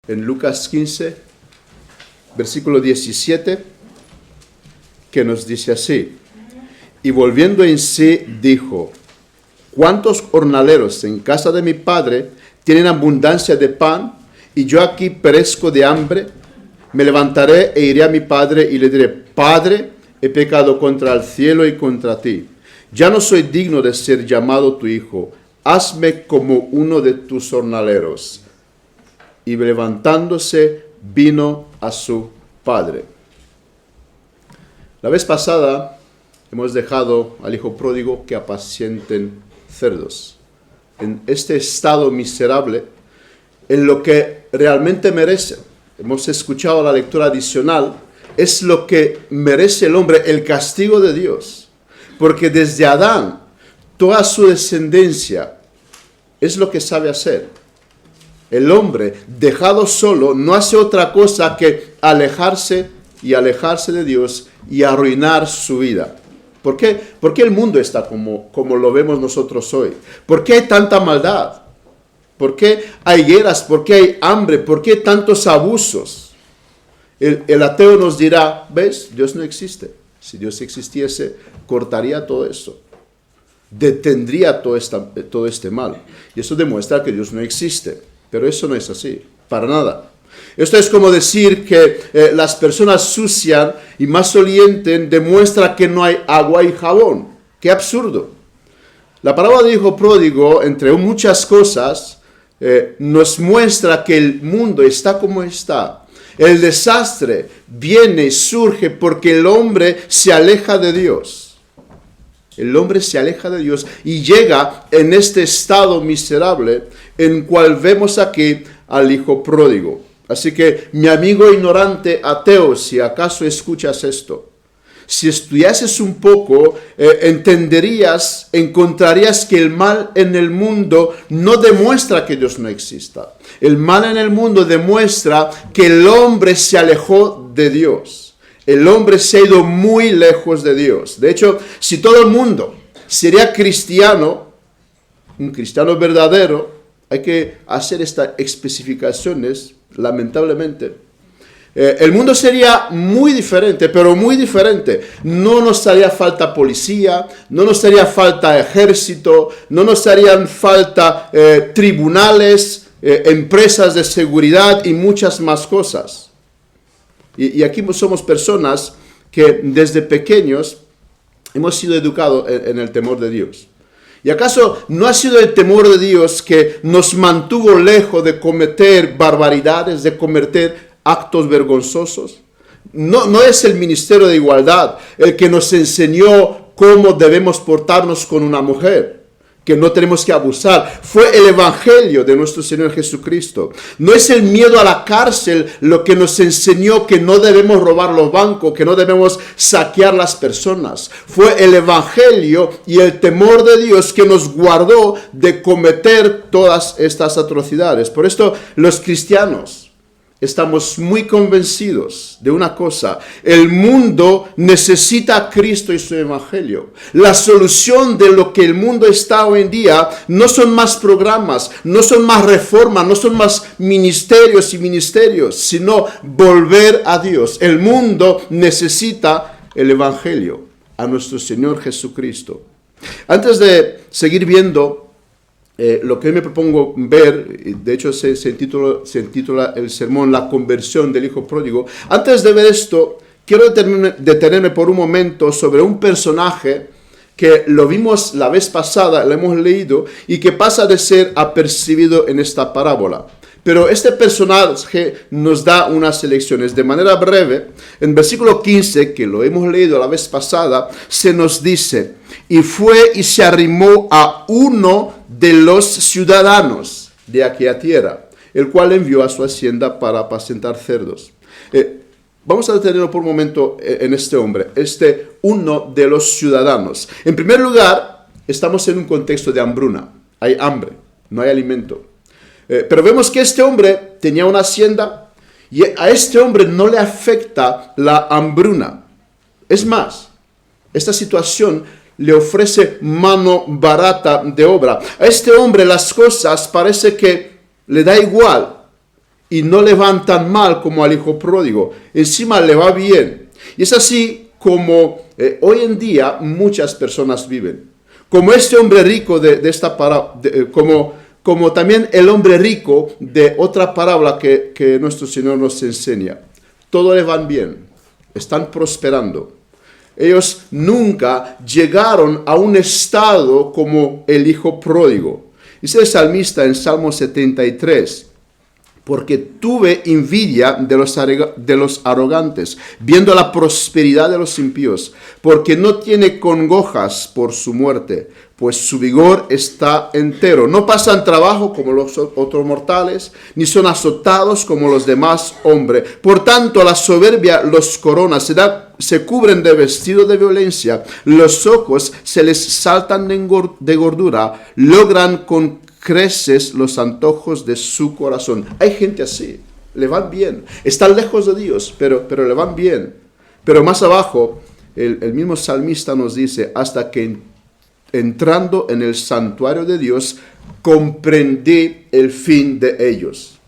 en Lucas 15, versículo 17, que nos dice así: y volviendo en sí, dijo: ¿cuántos jornaleros en casa de mi padre tienen abundancia de pan, y yo aquí perezco de hambre? Me levantaré e iré a mi padre y le diré: Padre, he pecado contra el cielo y contra ti. Ya no soy digno de ser llamado tu hijo. Hazme como uno de tus jornaleros. Y levantándose, vino a su padre. La vez pasada hemos dejado al hijo pródigo que apacienten cerdos. En este estado miserable, en lo que realmente merece. Hemos escuchado la lectura adicional. Es lo que merece el hombre, el castigo de Dios. Porque desde Adán, toda su descendencia es lo que sabe hacer. El hombre, dejado solo, no hace otra cosa que alejarse de Dios y arruinar su vida. ¿Por qué? ¿Por qué el mundo está como lo vemos nosotros hoy? ¿Por qué hay tanta maldad? ¿Por qué hay guerras? ¿Por qué hay hambre? ¿Por qué tantos abusos? El ateo nos dirá: ¿ves? Dios no existe. Si Dios existiese, cortaría todo eso. Detendría todo este mal. Y eso demuestra que Dios no existe. Pero eso no es así, para nada. Esto es como decir que las personas sucias y malolientes demuestra que no hay agua y jabón. ¡Qué absurdo! La parábola del hijo pródigo, entre muchas cosas, nos muestra que el mundo está como está. El desastre viene y surge porque el hombre se aleja de Dios. El hombre se aleja de Dios y llega en este estado miserable en cual vemos aquí al hijo pródigo. Así que, mi amigo ignorante ateo, si acaso escuchas esto, si estudiases un poco, encontrarías que el mal en el mundo no demuestra que Dios no exista. El mal en el mundo demuestra que el hombre se alejó de Dios. El hombre se ha ido muy lejos de Dios. De hecho, si todo el mundo sería cristiano, un cristiano verdadero, hay que hacer estas especificaciones, lamentablemente. El mundo sería muy diferente, pero muy diferente. No nos haría falta policía, no nos haría falta ejército, no nos harían falta tribunales, empresas de seguridad y muchas más cosas. Y aquí somos personas que desde pequeños hemos sido educados en el temor de Dios. ¿Y acaso no ha sido el temor de Dios que nos mantuvo lejos de cometer barbaridades, de cometer actos vergonzosos? No es el Ministerio de Igualdad el que nos enseñó cómo debemos portarnos con una mujer, que no tenemos que abusar. Fue el Evangelio de nuestro Señor Jesucristo. No es el miedo a la cárcel lo que nos enseñó que no debemos robar los bancos, que no debemos saquear las personas. Fue el Evangelio y el temor de Dios que nos guardó de cometer todas estas atrocidades. Por esto los cristianos estamos muy convencidos de una cosa: el mundo necesita a Cristo y su Evangelio. La solución de lo que el mundo está hoy en día no son más programas, no son más reformas, no son más ministerios, sino volver a Dios. El mundo necesita el Evangelio, a nuestro Señor Jesucristo. Antes de seguir viendo lo que me propongo ver, de hecho se titula el sermón La conversión del hijo pródigo. Antes de ver esto, quiero detenerme por un momento sobre un personaje que lo vimos la vez pasada, lo hemos leído, y que pasa de ser apercibido en esta parábola. Pero este personaje nos da unas lecciones. De manera breve, en versículo 15, que lo hemos leído la vez pasada, se nos dice: y fue y se arrimó a uno de los ciudadanos de aquella tierra, el cual envió a su hacienda para apacentar cerdos. Vamos a detenernos por un momento en este hombre, uno de los ciudadanos. En primer lugar, estamos en un contexto de hambruna. Hay hambre, no hay alimento. Pero vemos que este hombre tenía una hacienda y a este hombre no le afecta la hambruna. Es más, esta situación le ofrece mano barata de obra. A este hombre las cosas parece que le da igual. y no le van tan mal como al hijo pródigo. Encima le va bien. Y es así como hoy en día muchas personas viven. Como este hombre rico de esta parábola, como también el hombre rico de otra parábola que nuestro Señor nos enseña. Todo le van bien, están prosperando. Ellos nunca llegaron a un estado como el hijo pródigo. Dice el salmista en Salmo 73, porque tuve envidia de los arrogantes, viendo la prosperidad de los impíos, porque no tiene congojas por su muerte, pues su vigor está entero. No pasan trabajo como los otros mortales, ni son azotados como los demás hombres. Por tanto, la soberbia los corona, se cubren de vestido de violencia, los ojos se les saltan de gordura, logran con creces los antojos de su corazón. Hay gente así, le van bien, están lejos de Dios, pero le van bien. Pero más abajo, el mismo salmista nos dice, hasta que entrando en el santuario de Dios, comprendí el fin de ellos.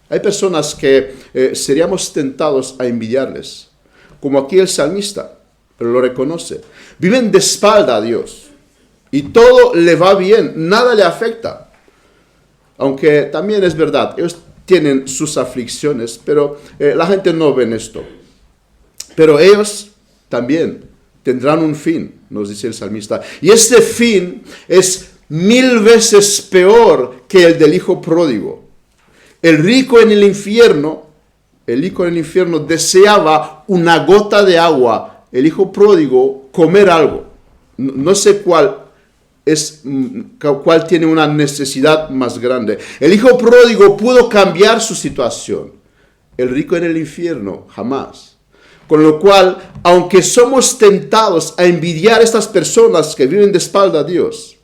Hay personas que seríamos tentados a envidiarles, como aquí el salmista, pero lo reconoce. Viven de espalda a Dios y todo le va bien, nada le afecta. Aunque también es verdad, ellos tienen sus aflicciones, pero la gente no ve esto. Pero ellos también tendrán un fin, nos dice el salmista. Y este fin es 1000 veces peor que el del hijo pródigo. El rico en el infierno deseaba una gota de agua. El hijo pródigo comer algo. No sé cuál tiene una necesidad más grande. El hijo pródigo pudo cambiar su situación. El rico en el infierno, jamás. Con lo cual, aunque somos tentados a envidiar a estas personas que viven de espalda a Dios,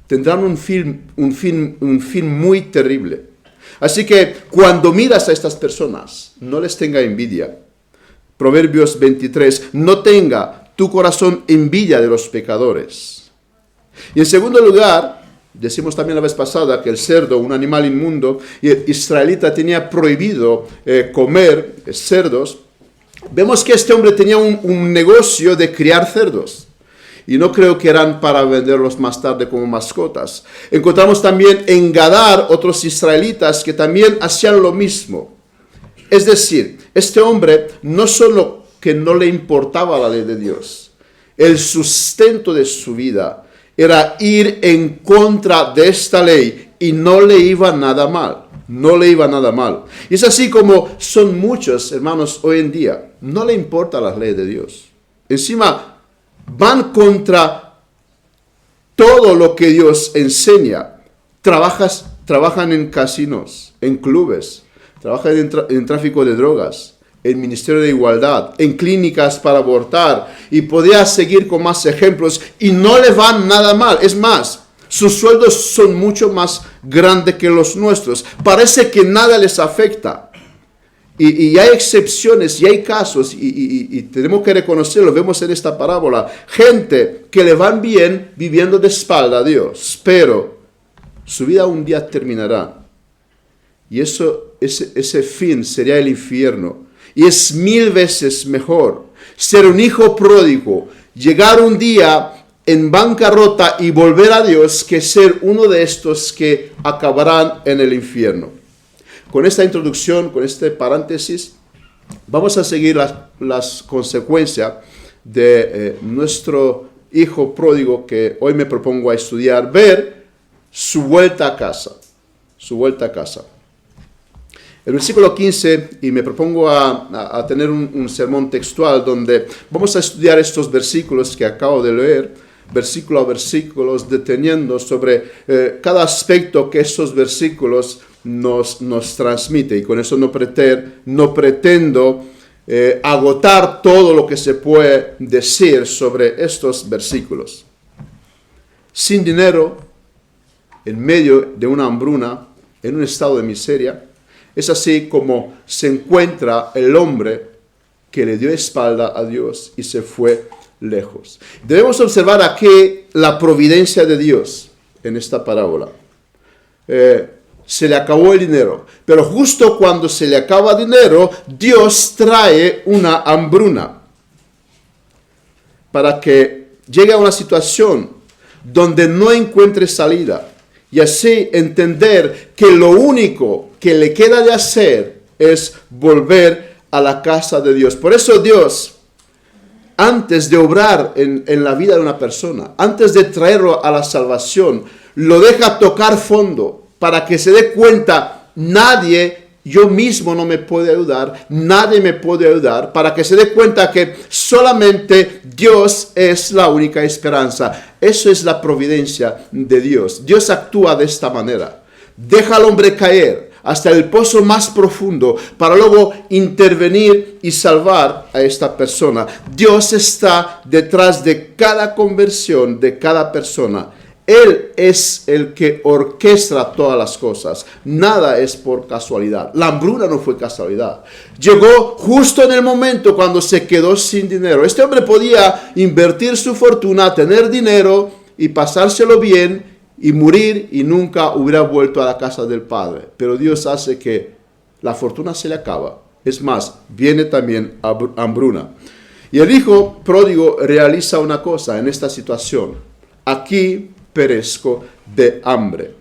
tendrán un fin muy terrible. Así que cuando miras a estas personas, no les tenga envidia. Proverbios 23, no tenga tu corazón envidia de los pecadores. Y en segundo lugar, decimos también la vez pasada que el cerdo, un animal inmundo, y el israelita tenía prohibido comer cerdos. Vemos que este hombre tenía un negocio de criar cerdos. Y no creo que eran para venderlos más tarde como mascotas. Encontramos también en Gadar otros israelitas que también hacían lo mismo. Es decir, este hombre no solo que no le importaba la ley de Dios, el sustento de su vida era ir en contra de esta ley y no le iba nada mal. No le iba nada mal. Y es así como son muchos hermanos hoy en día. No le importa la ley de Dios. Encima van contra todo lo que Dios enseña. Trabajan en casinos, en clubes, trabajan en tráfico de drogas, en Ministerio de Igualdad, en clínicas para abortar, y podría seguir con más ejemplos, y no le van nada mal. Es más, sus sueldos son mucho más grandes que los nuestros. Parece que nada les afecta. Y hay excepciones, y hay casos, y tenemos que reconocerlo, vemos en esta parábola, gente que le van bien viviendo de espalda a Dios, pero su vida un día terminará. Y ese fin sería el infierno. Y es 1000 veces mejor ser un hijo pródigo, llegar un día en bancarrota y volver a Dios, que ser uno de estos que acabarán en el infierno. Con esta introducción, con este paréntesis, vamos a seguir las consecuencias de nuestro hijo pródigo que hoy me propongo a estudiar, ver su vuelta a casa. Su vuelta a casa. El versículo 15, y me propongo a tener un sermón textual donde vamos a estudiar estos versículos que acabo de leer, versículo a versículo, deteniendo sobre cada aspecto que estos versículos nos transmite. Y con eso no pretendo agotar todo lo que se puede decir sobre estos versículos. Sin dinero, en medio de una hambruna, en un estado de miseria, es así como se encuentra el hombre que le dio espalda a Dios y se fue lejos. Debemos observar aquí la providencia de Dios en esta parábola. se le acabó el dinero. Pero justo cuando se le acaba el dinero, Dios trae una hambruna para que llegue a una situación donde no encuentre salida. Y así entender que lo único que le queda de hacer es volver a la casa de Dios. Por eso Dios, antes de obrar en la vida de una persona, antes de traerlo a la salvación, lo deja tocar fondo para que se dé cuenta, yo mismo no me puede ayudar, nadie me puede ayudar, para que se dé cuenta que solamente Dios es la única esperanza. Eso es la providencia de Dios. Dios actúa de esta manera. Deja al hombre caer hasta el pozo más profundo para luego intervenir y salvar a esta persona. Dios está detrás de cada conversión de cada persona. Él es el que orquestra todas las cosas. Nada es por casualidad. La hambruna no fue casualidad. Llegó justo en el momento cuando se quedó sin dinero. Este hombre podía invertir su fortuna, tener dinero y pasárselo bien y morir y nunca hubiera vuelto a la casa del Padre. Pero Dios hace que la fortuna se le acaba. Es más, viene también hambruna. Y el hijo pródigo realiza una cosa en esta situación. Aquí perezco de hambre.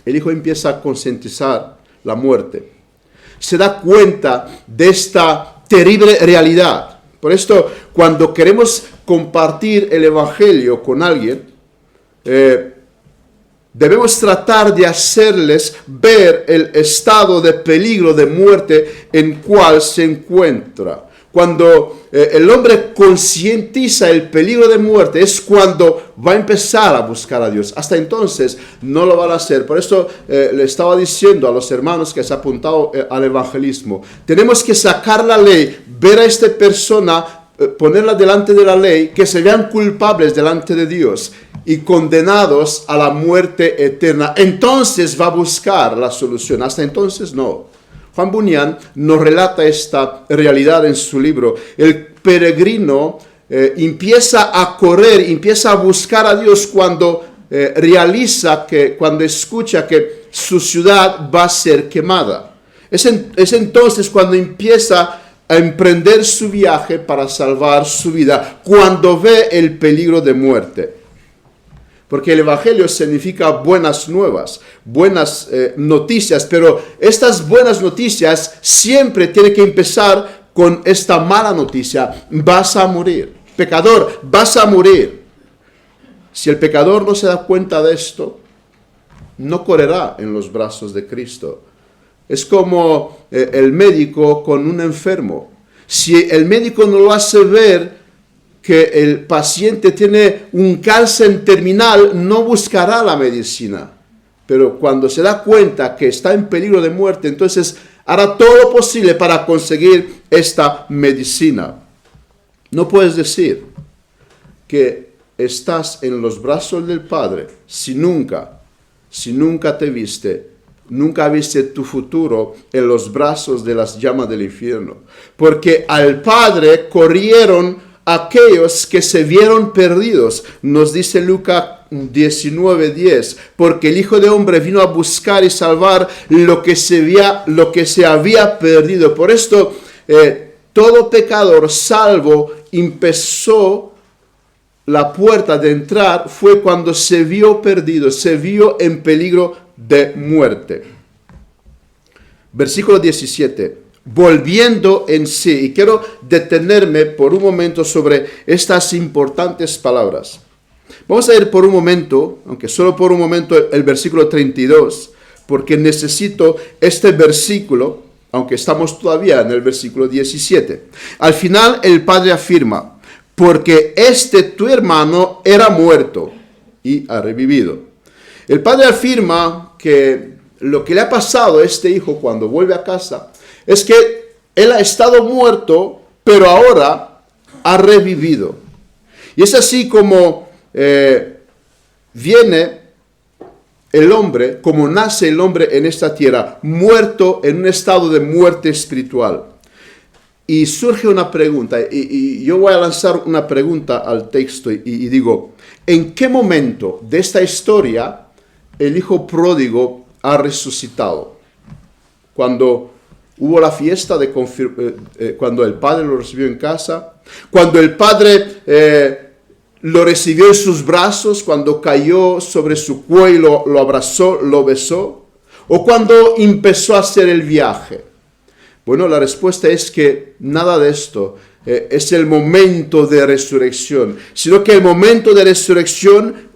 El hijo empieza a concientizar la muerte. Se da cuenta de esta terrible realidad. Por esto, cuando queremos compartir el evangelio con alguien, debemos tratar de hacerles ver el estado de peligro de muerte en cual se encuentra. Cuando el hombre concientiza el peligro de muerte es cuando va a empezar a buscar a Dios. Hasta entonces no lo van a hacer. Por esto le estaba diciendo a los hermanos que se han apuntado al evangelismo. Tenemos que sacar la ley, ver a esta persona, ponerla delante de la ley, que se vean culpables delante de Dios y condenados a la muerte eterna. Entonces va a buscar la solución. Hasta entonces no. Juan Bunyan nos relata esta realidad en su libro. El peregrino empieza a correr, empieza a buscar a Dios cuando cuando escucha que su ciudad va a ser quemada. Es entonces cuando empieza a emprender su viaje para salvar su vida, cuando ve el peligro de muerte. Porque el evangelio significa buenas nuevas, buenas noticias, pero estas buenas noticias siempre tienen que empezar con esta mala noticia: vas a morir. Pecador, vas a morir. Si el pecador no se da cuenta de esto, no correrá en los brazos de Cristo. Es como el médico con un enfermo. Si el médico no lo hace ver que el paciente tiene un cáncer terminal, no buscará la medicina. Pero cuando se da cuenta que está en peligro de muerte, entonces hará todo lo posible para conseguir esta medicina. No puedes decir que estás en los brazos del Padre si nunca nunca viste tu futuro en los brazos de las llamas del infierno. Porque al Padre corrieron aquellos que se vieron perdidos. Nos dice Lucas 19:10, porque el Hijo de Hombre vino a buscar y salvar lo que se había perdido. Por esto, todo pecador salvo empezó la puerta de entrar fue cuando se vio perdido, se vio en peligro de muerte. Versículo 17. Volviendo en sí, y quiero detenerme por un momento sobre estas importantes palabras. Vamos a ir por un momento, aunque solo por un momento, el versículo 32, porque necesito este versículo, aunque estamos todavía en el versículo 17. Al final el Padre afirma: porque tu hermano era muerto y ha revivido. El Padre afirma que lo que le ha pasado a este hijo cuando vuelve a casa es que él ha estado muerto, pero ahora ha revivido. Y es así como viene el hombre, como nace el hombre en esta tierra, muerto en un estado de muerte espiritual. Y surge una pregunta, y yo voy a lanzar una pregunta al texto y digo: ¿en qué momento de esta historia el hijo pródigo ha resucitado. Cuando hubo la fiesta cuando el padre lo recibió en casa, cuando el padre lo recibió en sus brazos, cuando cayó sobre su cuello, lo abrazó, lo besó, o cuando empezó a hacer el viaje. Bueno, la respuesta es que nada de esto es el momento de resurrección, sino que el momento de resurrección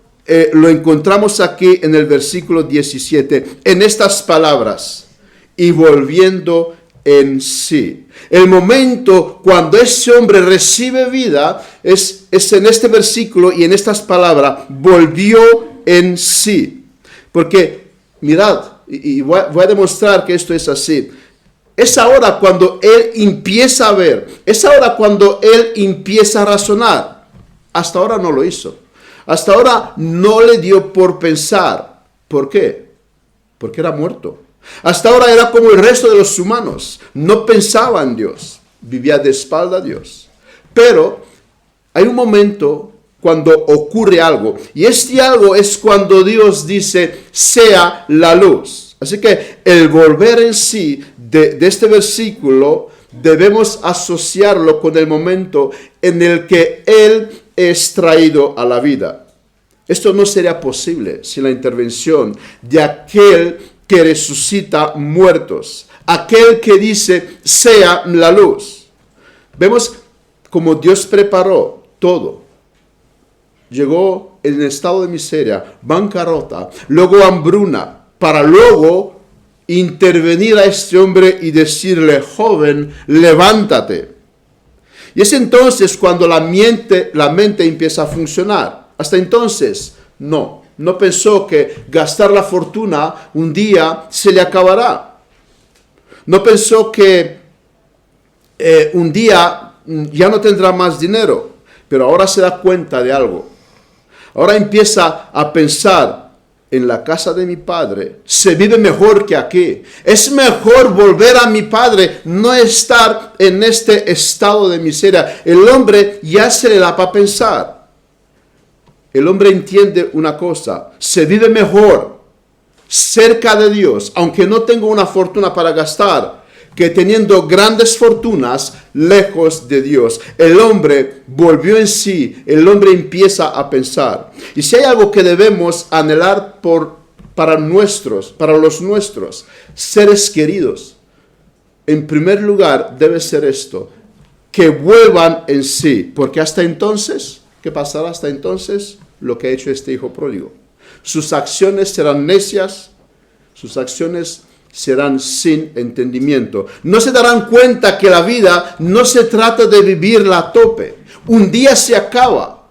lo encontramos aquí en el versículo 17, en estas palabras, y volviendo en sí. El momento cuando ese hombre recibe vida es en este versículo y en estas palabras, volvió en sí. Porque, mirad, y voy a demostrar que esto es así. Es ahora cuando él empieza a ver, es ahora cuando él empieza a razonar. Hasta ahora no lo hizo. Hasta ahora no le dio por pensar. ¿Por qué? Porque era muerto. Hasta ahora era como el resto de los humanos. No pensaba en Dios. Vivía de espalda a Dios. Pero hay un momento cuando ocurre algo. Y este algo es cuando Dios dice, sea la luz. Así que el volver en sí de este versículo debemos asociarlo con el momento en el que Él es traído a la vida. Esto no sería posible sin la intervención de aquel que resucita muertos, aquel que dice, sea la luz. Vemos cómo Dios preparó todo. Llegó en estado de miseria, bancarrota, luego hambruna, para luego intervenir a este hombre y decirle, joven, levántate. Y es entonces cuando la mente empieza a funcionar. Hasta entonces, no pensó que gastar la fortuna un día se le acabará. No pensó que un día ya no tendrá más dinero, pero ahora se da cuenta de algo. Ahora empieza a pensar, en la casa de mi padre se vive mejor que aquí. Es mejor volver a mi padre, no estar en este estado de miseria. El hombre ya se le da para pensar. El hombre entiende una cosa, se vive mejor cerca de Dios, aunque no tengo una fortuna para gastar, que teniendo grandes fortunas lejos de Dios. El hombre volvió en sí, el hombre empieza a pensar. Y si hay algo que debemos anhelar para los nuestros seres queridos, en primer lugar debe ser esto, que vuelvan en sí, porque hasta entonces, ¿qué pasará hasta entonces? Lo que ha hecho este hijo pródigo. Sus acciones serán necias, sus acciones serán sin entendimiento. No se darán cuenta que la vida no se trata de vivirla a tope. Un día se acaba.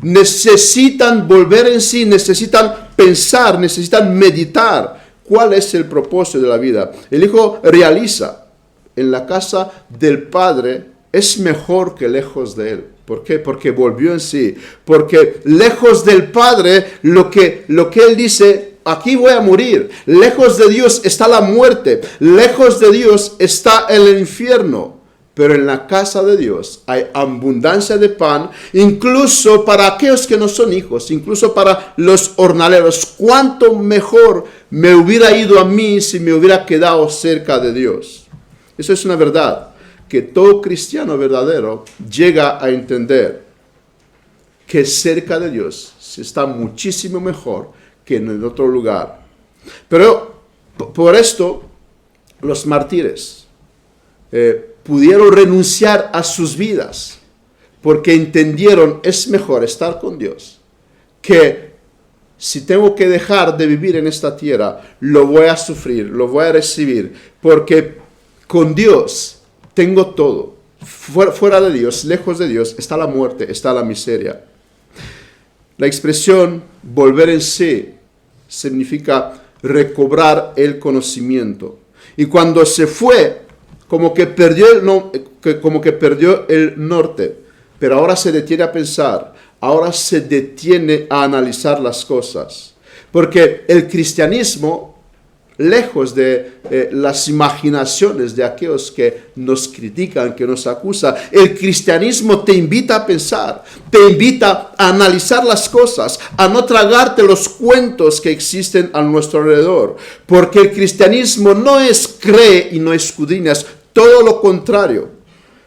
Necesitan volver en sí, necesitan pensar, necesitan meditar. ¿Cuál es el propósito de la vida? El hijo realiza, en la casa del padre es mejor que lejos de él. ¿Por qué? Porque volvió en sí. Porque lejos del padre, lo que él dice, aquí voy a morir. Lejos de Dios está la muerte. Lejos de Dios está el infierno. Pero en la casa de Dios hay abundancia de pan, incluso para aquellos que no son hijos, incluso para los jornaleros. ¿Cuánto mejor me hubiera ido a mí si me hubiera quedado cerca de Dios? Eso es una verdad que todo cristiano verdadero llega a entender, que cerca de Dios se está muchísimo mejor que en el otro lugar. Pero por esto los mártires pudieron renunciar a sus vidas, porque entendieron, es mejor estar con Dios, que si tengo que dejar de vivir en esta tierra, lo voy a sufrir, lo voy a recibir, porque con Dios tengo todo. Fuera de Dios, lejos de Dios, está la muerte, está la miseria. La expresión volver en sí significa recobrar el conocimiento. Y cuando se fue, como que perdió el norte, pero ahora se detiene a pensar, ahora se detiene a analizar las cosas. Porque el cristianismo lejos de las imaginaciones de aquellos que nos critican, que nos acusan. El cristianismo te invita a pensar, te invita a analizar las cosas, a no tragarte los cuentos que existen a nuestro alrededor, porque el cristianismo no es cree y no escudriñas, todo lo contrario.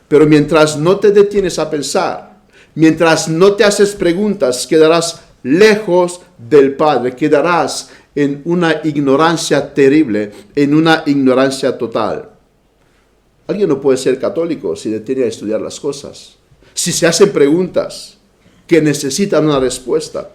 Pero mientras no te detienes a pensar, mientras no te haces preguntas, quedarás lejos del Padre, quedarás en una ignorancia terrible, en una ignorancia total. Alguien no puede ser católico si detiene a estudiar las cosas, si se hacen preguntas que necesitan una respuesta.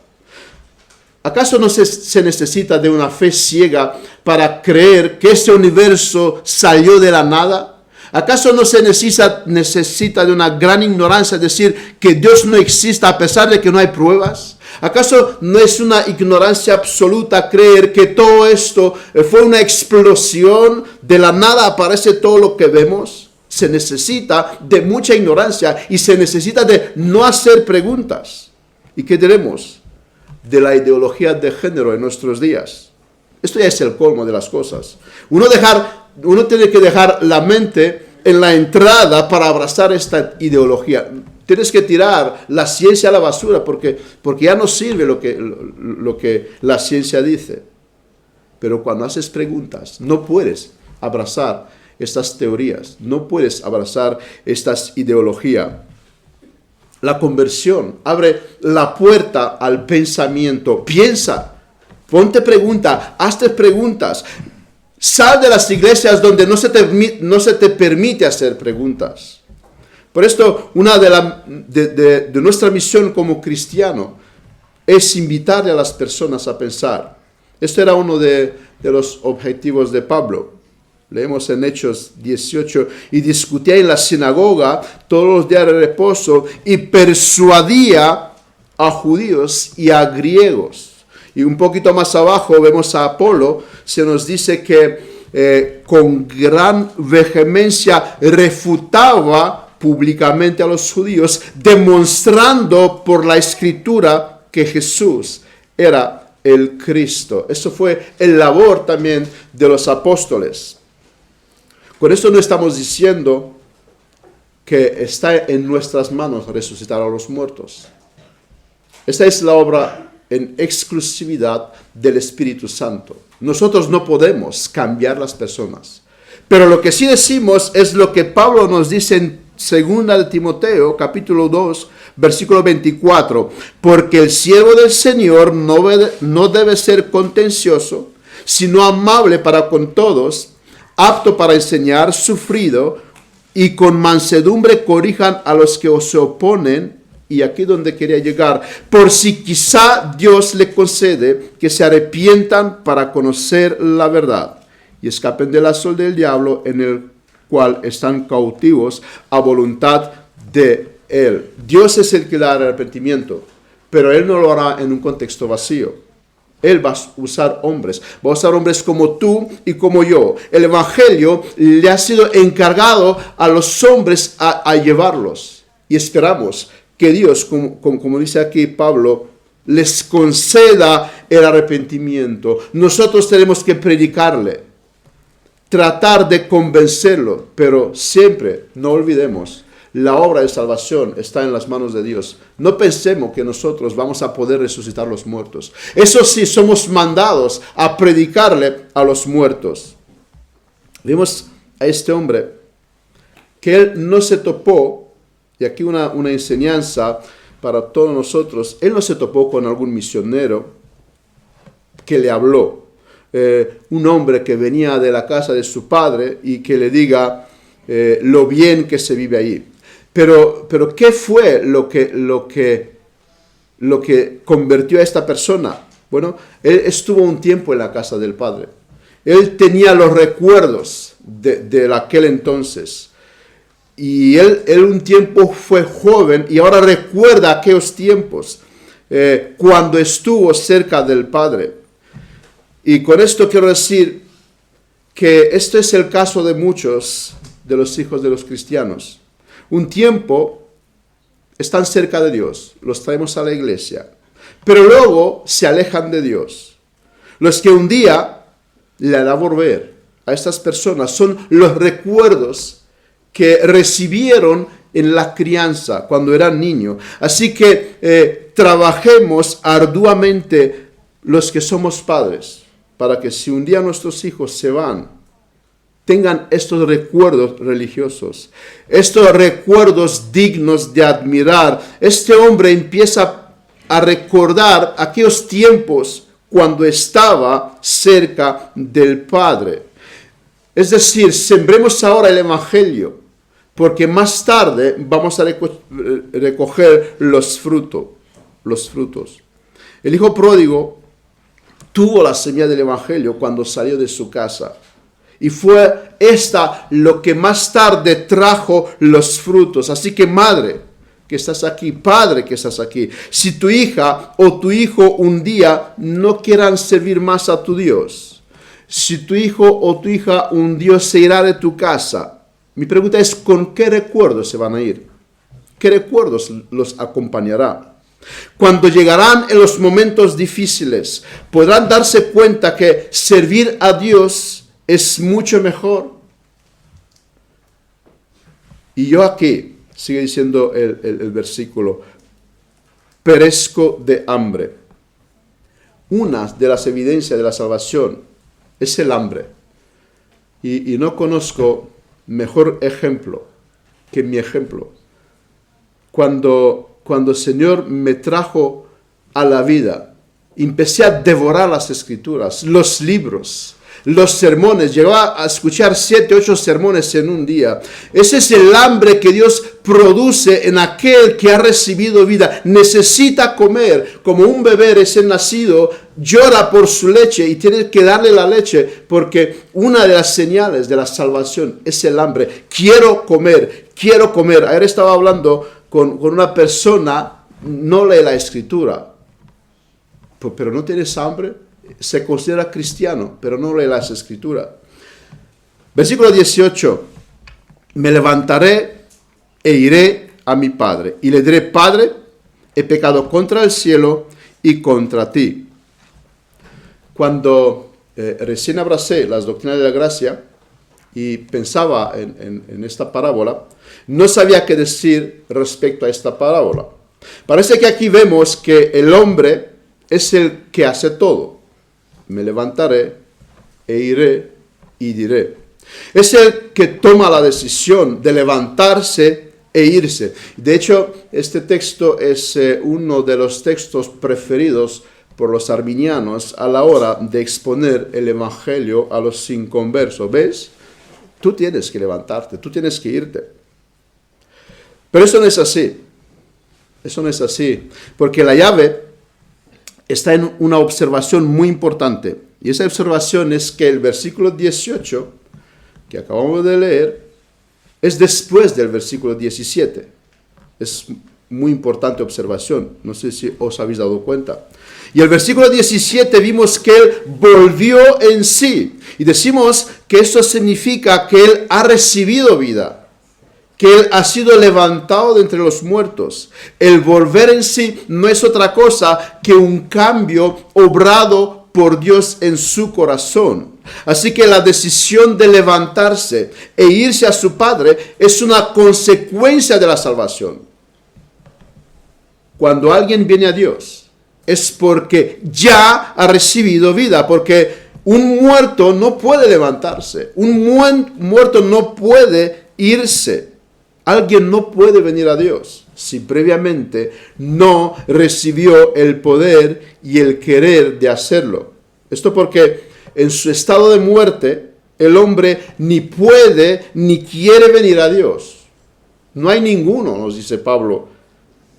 ¿Acaso no se necesita de una fe ciega para creer que este universo salió de la nada? ¿Acaso no se necesita de una gran ignorancia, decir que Dios no existe a pesar de que no hay pruebas? ¿Acaso no es una ignorancia absoluta creer que todo esto fue una explosión, de la nada aparece todo lo que vemos? Se necesita de mucha ignorancia y se necesita de no hacer preguntas. ¿Y qué diremos de la ideología de género en nuestros días? Esto ya es el colmo de las cosas. Uno tiene que dejar la mente en la entrada para abrazar esta ideología. Tienes que tirar la ciencia a la basura porque ya no sirve lo que la ciencia dice. Pero cuando haces preguntas, no puedes abrazar estas teorías, no puedes abrazar estas ideologías. La conversión abre la puerta al pensamiento. Piensa, ponte pregunta, hazte preguntas. Sal de las iglesias donde no se te permite hacer preguntas. Por esto, una de nuestra misión como cristiano es invitarle a las personas a pensar. Este era uno de los objetivos de Pablo. Leemos en Hechos 18, y discutía en la sinagoga todos los días de reposo y persuadía a judíos y a griegos. Y un poquito más abajo vemos a Apolo, se nos dice que con gran vehemencia refutaba públicamente a los judíos, demostrando por la Escritura que Jesús era el Cristo. Eso fue el labor también de los apóstoles. Con esto no estamos diciendo que está en nuestras manos resucitar a los muertos. Esta es la obra en exclusividad del Espíritu Santo. Nosotros no podemos cambiar las personas. Pero lo que sí decimos es lo que Pablo nos dice en 2 de Timoteo, capítulo 2, versículo 24. Porque el siervo del Señor no debe ser contencioso, sino amable para con todos, apto para enseñar, sufrido, y con mansedumbre corrijan a los que se oponen. Y aquí donde quería llegar, por si quizá Dios le concede que se arrepientan para conocer la verdad y escapen del lazo del diablo en el cual están cautivos a voluntad de Él. Dios es el que da el arrepentimiento, pero Él no lo hará en un contexto vacío. Él va a usar hombres, va a usar hombres como tú y como yo. El Evangelio le ha sido encargado a los hombres a llevarlos. Y esperamos que Dios, como dice aquí Pablo, les conceda el arrepentimiento. Nosotros tenemos que predicarle, tratar de convencerlo, pero siempre no olvidemos, la obra de salvación está en las manos de Dios. No pensemos que nosotros vamos a poder resucitar los muertos. Eso sí, somos mandados a predicarle a los muertos. Vimos a este hombre que él no se topó. Y aquí una enseñanza para todos nosotros. Él no se topó con algún misionero que le habló. Un hombre que venía de la casa de su padre y que le diga lo bien que se vive allí. Pero ¿qué fue lo que convirtió a esta persona? Bueno, él estuvo un tiempo en la casa del padre. Él tenía los recuerdos de aquel entonces. Y él un tiempo fue joven y ahora recuerda aquellos tiempos cuando estuvo cerca del Padre. Y con esto quiero decir que esto es el caso de muchos de los hijos de los cristianos. Un tiempo están cerca de Dios, los traemos a la iglesia, pero luego se alejan de Dios. Los que un día le hará volver a estas personas son los recuerdos que recibieron en la crianza cuando eran niños. Así que trabajemos arduamente los que somos padres para que si un día nuestros hijos se van, tengan estos recuerdos religiosos, estos recuerdos dignos de admirar. Este hombre empieza a recordar aquellos tiempos cuando estaba cerca del Padre. Es decir, sembremos ahora el Evangelio, porque más tarde vamos a recoger los frutos. El hijo pródigo tuvo la semilla del Evangelio cuando salió de su casa. Y fue esta lo que más tarde trajo los frutos. Así que madre que estás aquí, padre que estás aquí, si tu hija o tu hijo un día no quieran servir más a tu Dios, si tu hijo o tu hija un día se irá de tu casa, mi pregunta es, ¿con qué recuerdos se van a ir? ¿Qué recuerdos los acompañará? Cuando llegarán en los momentos difíciles, podrán darse cuenta que servir a Dios es mucho mejor. Y yo aquí, sigue diciendo el versículo, perezco de hambre. Una de las evidencias de la salvación es el hambre. Y no conozco mejor ejemplo que mi ejemplo. Cuando el Señor me trajo a la vida, empecé a devorar las Escrituras, los libros, los sermones. Llegaba a escuchar 7, 8 sermones en un día. Ese es el hambre que Dios produce en aquel que ha recibido vida. Necesita comer, como un bebé recién nacido llora por su leche y tiene que darle la leche, porque una de las señales de la salvación es el hambre. Quiero comer, quiero comer. Ayer estaba hablando con una persona, no lee la Escritura, pero no tienes hambre. Se considera cristiano, pero no lee las Escrituras. Versículo 18. Me levantaré e iré a mi padre, y le diré: Padre, he pecado contra el cielo y contra ti. Cuando recién abracé las doctrinas de la gracia y pensaba en esta parábola, no sabía qué decir respecto a esta parábola. Parece que aquí vemos que el hombre es el que hace todo. Me levantaré e iré y diré. Es el que toma la decisión de levantarse e irse. De hecho, este texto es uno de los textos preferidos por los arminianos a la hora de exponer el Evangelio a los inconversos. ¿Ves? Tú tienes que levantarte, tú tienes que irte. Pero eso no es así. Eso no es así. Porque la llave está en una observación muy importante. Y esa observación es que el versículo 18, que acabamos de leer, es después del versículo 17. Es muy importante observación. No sé si os habéis dado cuenta. Y el versículo 17 vimos que él volvió en sí. Y decimos que eso significa que él ha recibido vida, que él ha sido levantado de entre los muertos. El volver en sí no es otra cosa que un cambio obrado por Dios en su corazón. Así que la decisión de levantarse e irse a su Padre es una consecuencia de la salvación. Cuando alguien viene a Dios, es porque ya ha recibido vida, porque un muerto no puede levantarse, un muerto no puede irse. Alguien no puede venir a Dios si previamente no recibió el poder y el querer de hacerlo. Esto porque en su estado de muerte el hombre ni puede ni quiere venir a Dios. No hay ninguno, nos dice Pablo,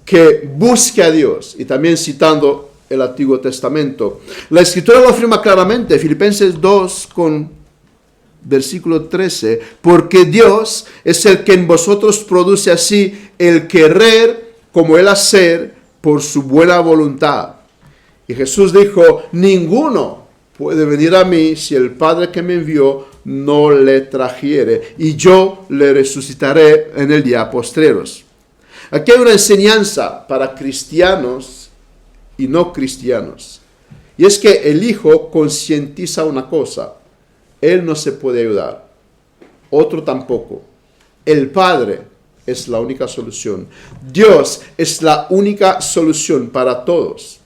que busque a Dios. Y también citando el Antiguo Testamento. La Escritura lo afirma claramente, Filipenses 2 con versículo 13, porque Dios es el que en vosotros produce así el querer como el hacer por su buena voluntad. Y Jesús dijo: ninguno puede venir a mí si el Padre que me envió no le trajere, y yo le resucitaré en el día postreros. Aquí hay una enseñanza para cristianos y no cristianos. Y es que el Hijo concientiza una cosa. él no se puede ayudar, otro tampoco. El Padre es la única solución. Dios es la única solución para todos.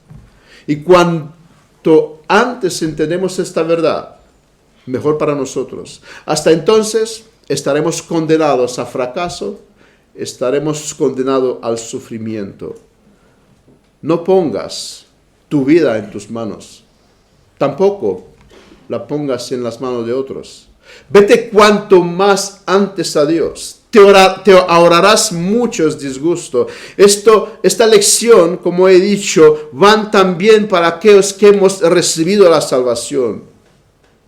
Y cuanto antes entendemos esta verdad, mejor para nosotros. Hasta entonces estaremos condenados a fracaso, estaremos condenados al sufrimiento. No pongas tu vida en tus manos, tampoco la pongas en las manos de otros. Vete cuanto más antes a Dios. Te ahorrarás muchos disgustos. Esta lección, como he dicho, van también para aquellos que hemos recibido la salvación.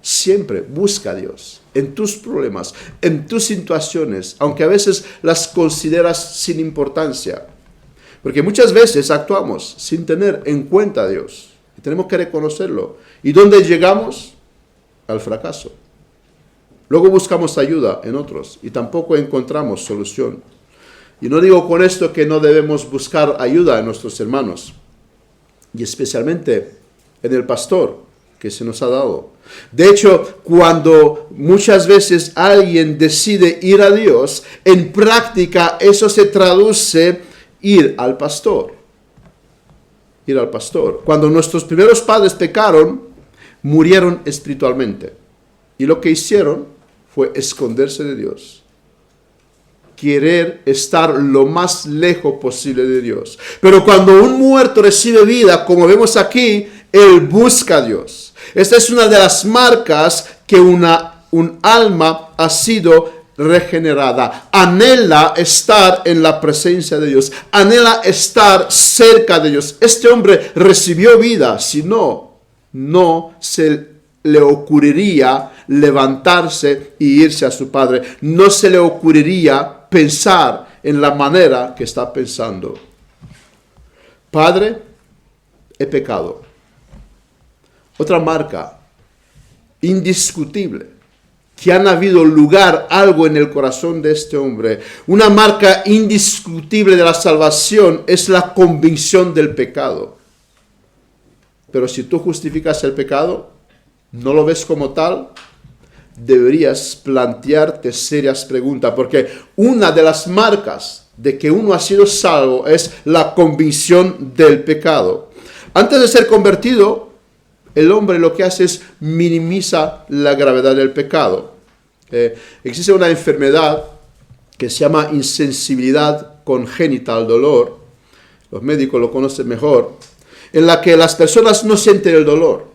Siempre busca a Dios en tus problemas, en tus situaciones, aunque a veces las consideras sin importancia. Porque muchas veces actuamos sin tener en cuenta a Dios. Y tenemos que reconocerlo. ¿Y dónde llegamos? Al fracaso. Luego buscamos ayuda en otros y tampoco encontramos solución. Y no digo con esto que no debemos buscar ayuda en nuestros hermanos. Y especialmente en el pastor que se nos ha dado. De hecho, cuando muchas veces alguien decide ir a Dios, en práctica eso se traduce ir al pastor. Ir al pastor. Cuando nuestros primeros padres pecaron, murieron espiritualmente. Y lo que hicieron fue esconderse de Dios. Querer estar lo más lejos posible de Dios. Pero cuando un muerto recibe vida, como vemos aquí, él busca a Dios. Esta es una de las marcas que un alma ha sido regenerada. Anhela estar en la presencia de Dios. Anhela estar cerca de Dios. Este hombre recibió vida. Si no, no se le ocurriría levantarse y irse a su padre. No se le ocurriría pensar en la manera que está pensando. Padre, he pecado. Otra marca indiscutible que han habido lugar algo en el corazón de este hombre. Una marca indiscutible de la salvación es la convicción del pecado. Pero si tú justificas el pecado, no lo ves como tal, deberías plantearte serias preguntas, porque una de las marcas de que uno ha sido salvo es la convicción del pecado. Antes de ser convertido, el hombre lo que hace es minimiza la gravedad del pecado. Existe una enfermedad que se llama insensibilidad congénita al dolor, los médicos lo conocen mejor, en la que las personas no sienten el dolor.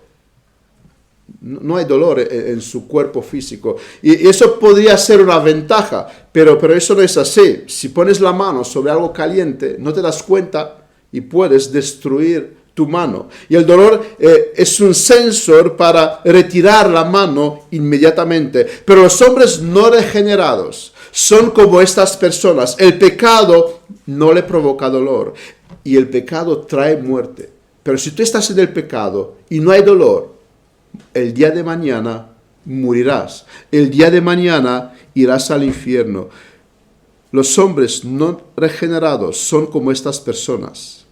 No hay dolor en su cuerpo físico. Y eso podría ser una ventaja, pero eso no es así. Si pones la mano sobre algo caliente, no te das cuenta y puedes destruir tu mano. Y el dolor es un sensor para retirar la mano inmediatamente. Pero los hombres no regenerados son como estas personas. El pecado no le provoca dolor y el pecado trae muerte. Pero si tú estás en el pecado y no hay dolor, el día de mañana morirás. El día de mañana irás al infierno. Los hombres no regenerados son como estas personas.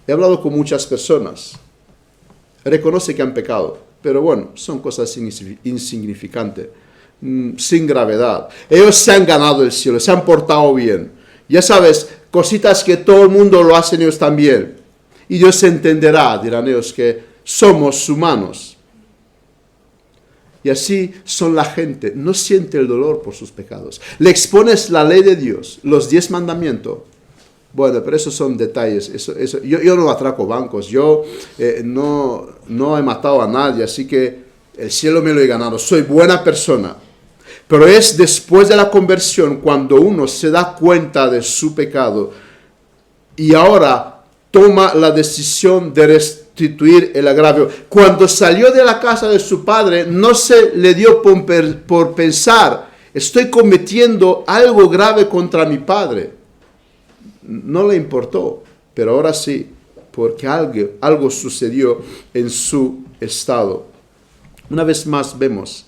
He hablado con muchas personas. Reconoce que han pecado, pero bueno, son cosas insignificantes, sin gravedad. Ellos se han ganado el cielo, se han portado bien. Ya sabes, cositas que todo el mundo lo hacen ellos también. Y Dios entenderá, dirán ellos, que somos humanos. Y así son la gente. No siente el dolor por sus pecados. Le expones la ley de Dios, los 10 mandamientos. Bueno, pero esos son detalles. Yo no atraco bancos. Yo no he matado a nadie. Así que el cielo me lo he ganado. Soy buena persona. Pero es después de la conversión cuando uno se da cuenta de su pecado. Y ahora toma la decisión de restituir el agravio. Cuando salió de la casa de su padre, no se le dio por pensar, estoy cometiendo algo grave contra mi padre. No le importó, pero ahora sí, porque algo sucedió en su estado. Una vez más vemos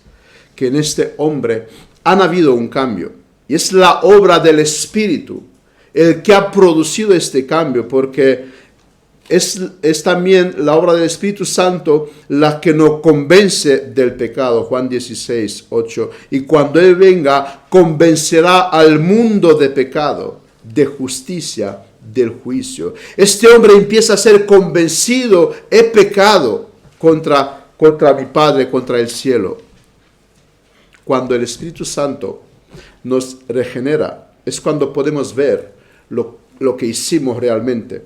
que en este hombre ha habido un cambio, y es la obra del Espíritu el que ha producido este cambio, porque es también la obra del Espíritu Santo la que nos convence del pecado. Juan 16, 8. Y cuando Él venga, convencerá al mundo de pecado, de justicia, del juicio. Este hombre empieza a ser convencido: he pecado contra mi Padre, contra el cielo. Cuando el Espíritu Santo nos regenera, es cuando podemos ver lo que hicimos realmente.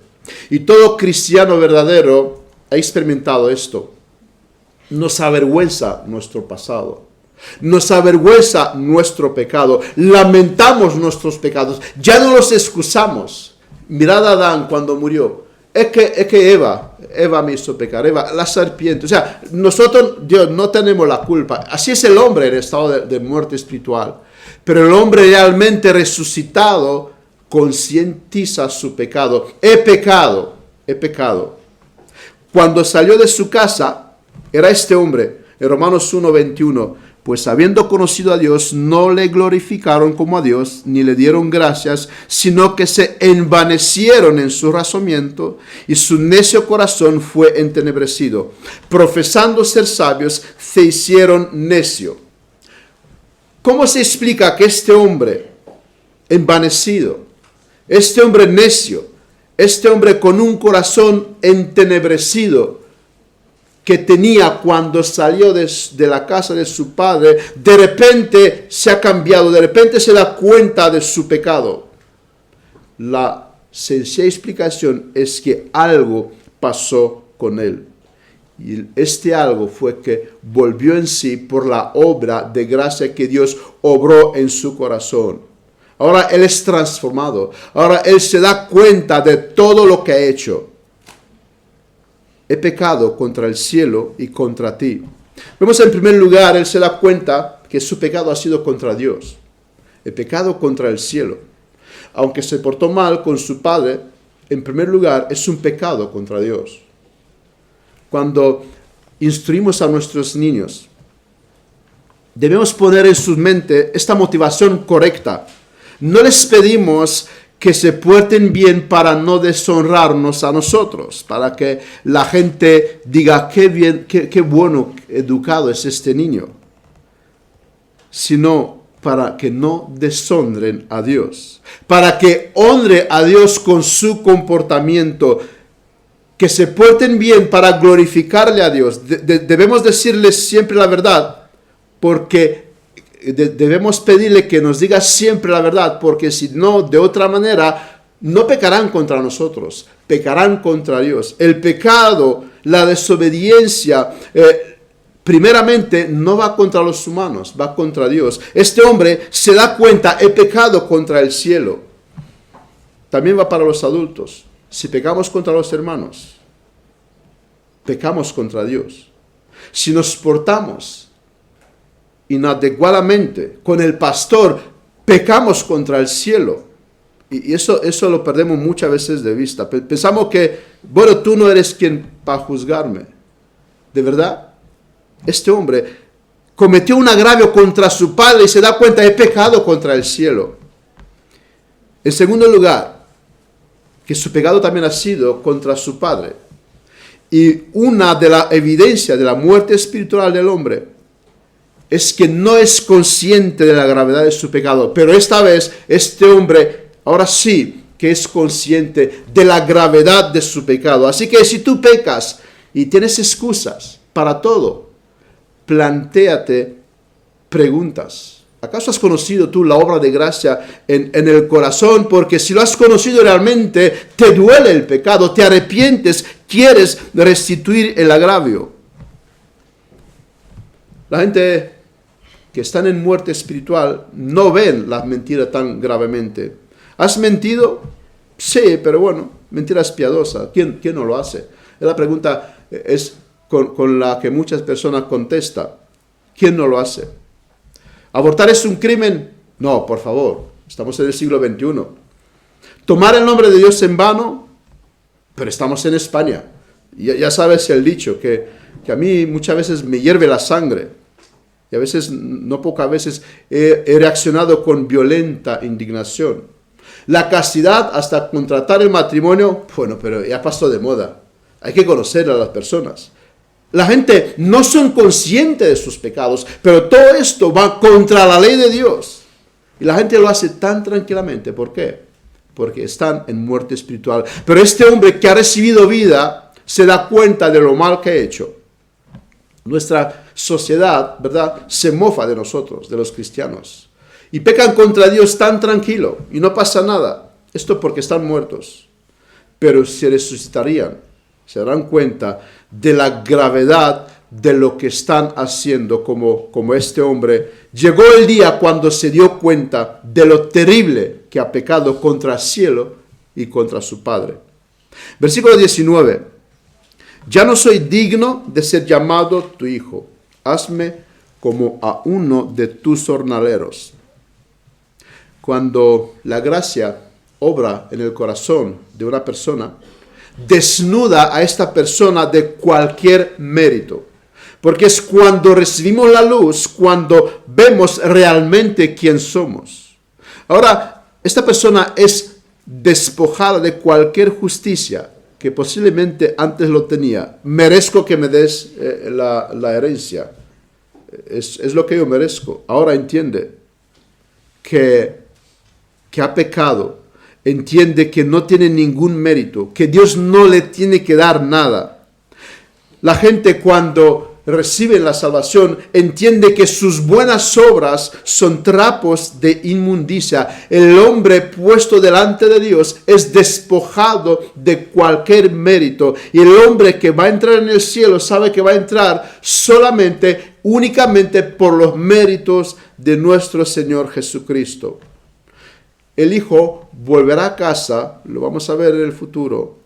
Y todo cristiano verdadero ha experimentado esto. Nos avergüenza nuestro pasado. Nos avergüenza nuestro pecado. Lamentamos nuestros pecados. Ya no los excusamos. Mirad a Adán cuando murió. Es que Eva me hizo pecar. Eva, la serpiente. O sea, nosotros, Dios, no tenemos la culpa. Así es el hombre en estado de muerte espiritual. Pero el hombre realmente resucitado concientiza su pecado. He pecado. Cuando salió de su casa, era este hombre, en Romanos 1:21, pues habiendo conocido a Dios, no le glorificaron como a Dios, ni le dieron gracias, sino que se envanecieron en su razonamiento, y su necio corazón fue entenebrecido. Profesando ser sabios, se hicieron necio. ¿Cómo se explica que este hombre envanecido, este hombre necio, este hombre con un corazón entenebrecido que tenía cuando salió de la casa de su padre, de repente se ha cambiado, de repente se da cuenta de su pecado? La sencilla explicación es que algo pasó con él. Y este algo fue que volvió en sí por la obra de gracia que Dios obró en su corazón. Ahora él es transformado. Ahora él se da cuenta de todo lo que ha hecho. He pecado contra el cielo y contra ti. Vemos en primer lugar, él se da cuenta que su pecado ha sido contra Dios. He pecado contra el cielo. Aunque se portó mal con su padre, en primer lugar es un pecado contra Dios. Cuando instruimos a nuestros niños, debemos poner en su mente esta motivación correcta. No les pedimos que se porten bien para no deshonrarnos a nosotros, para que la gente diga qué bien, qué bueno, educado es este niño, sino para que no deshonren a Dios, para que honre a Dios con su comportamiento, que se porten bien para glorificarle a Dios. Debemos decirles siempre la verdad, porque debemos pedirle que nos diga siempre la verdad, porque si no, de otra manera, no pecarán contra nosotros, pecarán contra Dios. El pecado, la desobediencia, primeramente no va contra los humanos, va contra Dios. Este hombre se da cuenta: he pecado contra el cielo. También va para los adultos. Si pecamos contra los hermanos, pecamos contra Dios. Si nos portamos inadecuadamente con el pastor, pecamos contra el cielo. Y eso lo perdemos muchas veces de vista. Pensamos que, bueno, tú no eres quien para juzgarme. ¿De verdad? Este hombre cometió un agravio contra su padre y se da cuenta: he pecado contra el cielo. En segundo lugar, que su pecado también ha sido contra su padre. Y una de las evidencias de la muerte espiritual del hombre es que no es consciente de la gravedad de su pecado. Pero esta vez, este hombre, ahora sí que es consciente de la gravedad de su pecado. Así que si tú pecas y tienes excusas para todo, plantéate preguntas. ¿Acaso has conocido tú la obra de gracia en el corazón? Porque si lo has conocido realmente, te duele el pecado, te arrepientes, quieres restituir el agravio. La gente que están en muerte espiritual no ven la mentira tan gravemente. ¿Has mentido? Sí, pero bueno, mentira es piadosa. ¿Quién no lo hace? La pregunta es con la que muchas personas contestan. ¿Quién no lo hace? ¿Abortar es un crimen? No, por favor, estamos en el siglo XXI. ¿Tomar el nombre de Dios en vano? Pero estamos en España. Ya sabes el dicho, que a mí muchas veces me hierve la sangre. Y a veces, no pocas veces, he reaccionado con violenta indignación. La castidad hasta contratar el matrimonio, bueno, pero ya pasó de moda. Hay que conocer a las personas. La gente no son conscientes de sus pecados, pero todo esto va contra la ley de Dios. Y la gente lo hace tan tranquilamente. ¿Por qué? Porque están en muerte espiritual. Pero este hombre que ha recibido vida se da cuenta de lo mal que ha hecho. Nuestra sociedad, ¿verdad?, se mofa de nosotros, de los cristianos. Y pecan contra Dios tan tranquilo y no pasa nada. Esto porque están muertos. Pero se resucitarían, se darán cuenta de la gravedad de lo que están haciendo como este hombre. Llegó el día cuando se dio cuenta de lo terrible que ha pecado contra el cielo y contra su Padre. Versículo 19. Ya no soy digno de ser llamado tu hijo. Hazme como a uno de tus jornaleros. Cuando la gracia obra en el corazón de una persona, desnuda a esta persona de cualquier mérito. Porque es cuando recibimos la luz, cuando vemos realmente quién somos. Ahora, esta persona es despojada de cualquier justicia que posiblemente antes lo tenía. Merezco que me des la herencia. Es lo que yo merezco. Ahora entiende que ha pecado, entiende que no tiene ningún mérito, que Dios no le tiene que dar nada. La gente cuando recibe la salvación entiende que sus buenas obras son trapos de inmundicia. El hombre puesto delante de Dios es despojado de cualquier mérito. Y el hombre que va a entrar en el cielo sabe que va a entrar únicamente por los méritos de nuestro Señor Jesucristo. El hijo volverá a casa, lo vamos a ver en el futuro,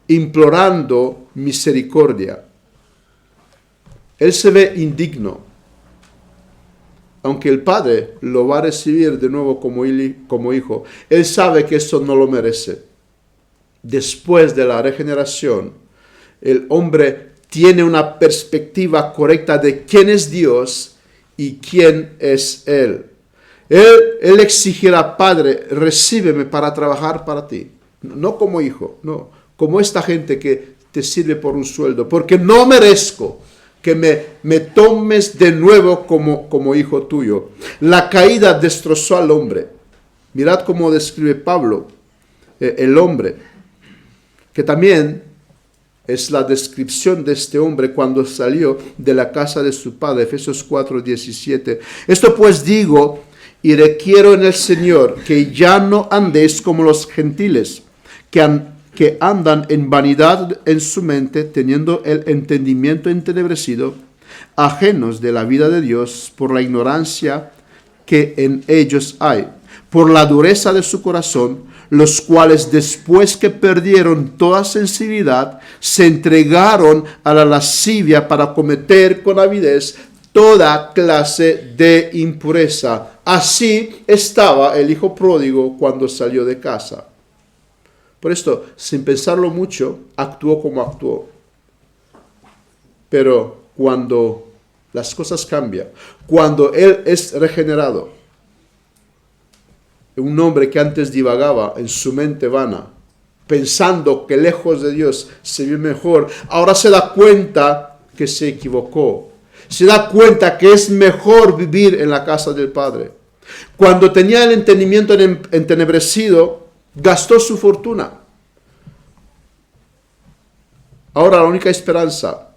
implorando misericordia. Él se ve indigno, aunque el padre lo va a recibir de nuevo como hijo. Él sabe que eso no lo merece. Después de la regeneración, el hombre tiene una perspectiva correcta de quién es Dios y quién es Él. Él exigirá, Padre, recíbeme para trabajar para ti. No como hijo, no. Como esta gente que te sirve por un sueldo. Porque no merezco que me tomes de nuevo como hijo tuyo. La caída destrozó al hombre. Mirad cómo describe Pablo el hombre. Que también es la descripción de este hombre cuando salió de la casa de su padre. Efesios 4:17. Esto pues digo y requiero en el Señor que ya no andéis como los gentiles, que andan en vanidad en su mente, teniendo el entendimiento entenebrecido, ajenos de la vida de Dios por la ignorancia que en ellos hay, por la dureza de su corazón, los cuales después que perdieron toda sensibilidad, se entregaron a la lascivia para cometer con avidez toda clase de impureza. Así estaba el hijo pródigo cuando salió de casa. Por esto, sin pensarlo mucho, actuó como actuó. Pero cuando las cosas cambian, cuando él es regenerado, un hombre que antes divagaba en su mente vana, pensando que lejos de Dios se vive mejor, ahora se da cuenta que se equivocó. Se da cuenta que es mejor vivir en la casa del Padre. Cuando tenía el entendimiento entenebrecido, gastó su fortuna. Ahora la única esperanza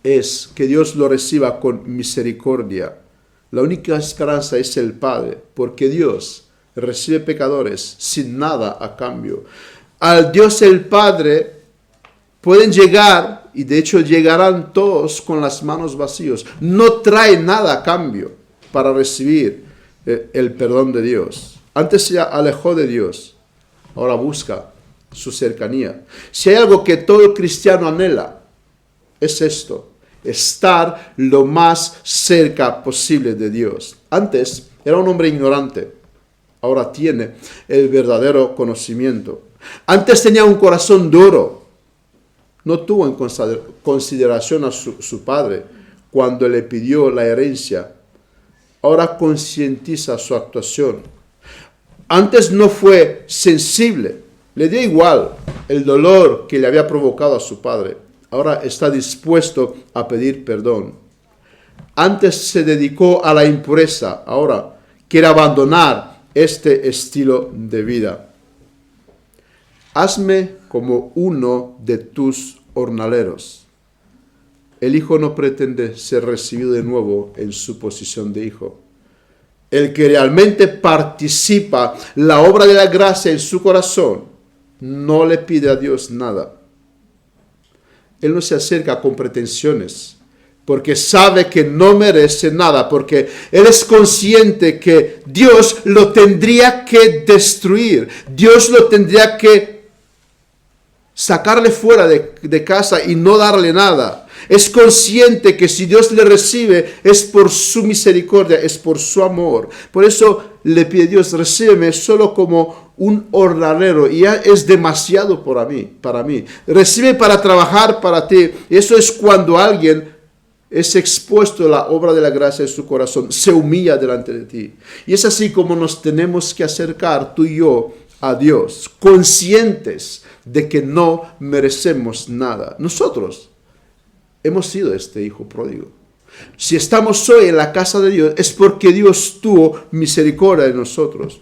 es que Dios lo reciba con misericordia. La única esperanza es el Padre, porque Dios recibe pecadores sin nada a cambio. Al Dios el Padre pueden llegar, y de hecho llegarán todos con las manos vacías. No trae nada a cambio para recibir el perdón de Dios. Antes se alejó de Dios, ahora busca su cercanía. Si hay algo que todo cristiano anhela, es esto: estar lo más cerca posible de Dios. Antes era un hombre ignorante, ahora tiene el verdadero conocimiento. Antes tenía un corazón duro, no tuvo en consideración a su padre cuando le pidió la herencia. Ahora concientiza su actuación. Antes no fue sensible, le dio igual el dolor que le había provocado a su padre. Ahora está dispuesto a pedir perdón. Antes se dedicó a la impureza, ahora quiere abandonar este estilo de vida. Hazme como uno de tus jornaleros. El hijo no pretende ser recibido de nuevo en su posición de hijo. El que realmente participa la obra de la gracia en su corazón no le pide a Dios nada. Él no se acerca con pretensiones, porque sabe que no merece nada, porque él es consciente que Dios lo tendría que destruir, Dios lo tendría que sacarle fuera de casa y no darle nada. Es consciente que si Dios le recibe es por su misericordia, es por su amor. Por eso le pide a Dios, recíbeme solo como un jornalero y ya es demasiado para mí. Recibe para trabajar para ti. Eso es cuando alguien es expuesto a la obra de la gracia en su corazón, se humilla delante de ti. Y es así como nos tenemos que acercar tú y yo a Dios, conscientes de que no merecemos nada. Nosotros hemos sido este hijo pródigo. Si estamos hoy en la casa de Dios es porque Dios tuvo misericordia de nosotros.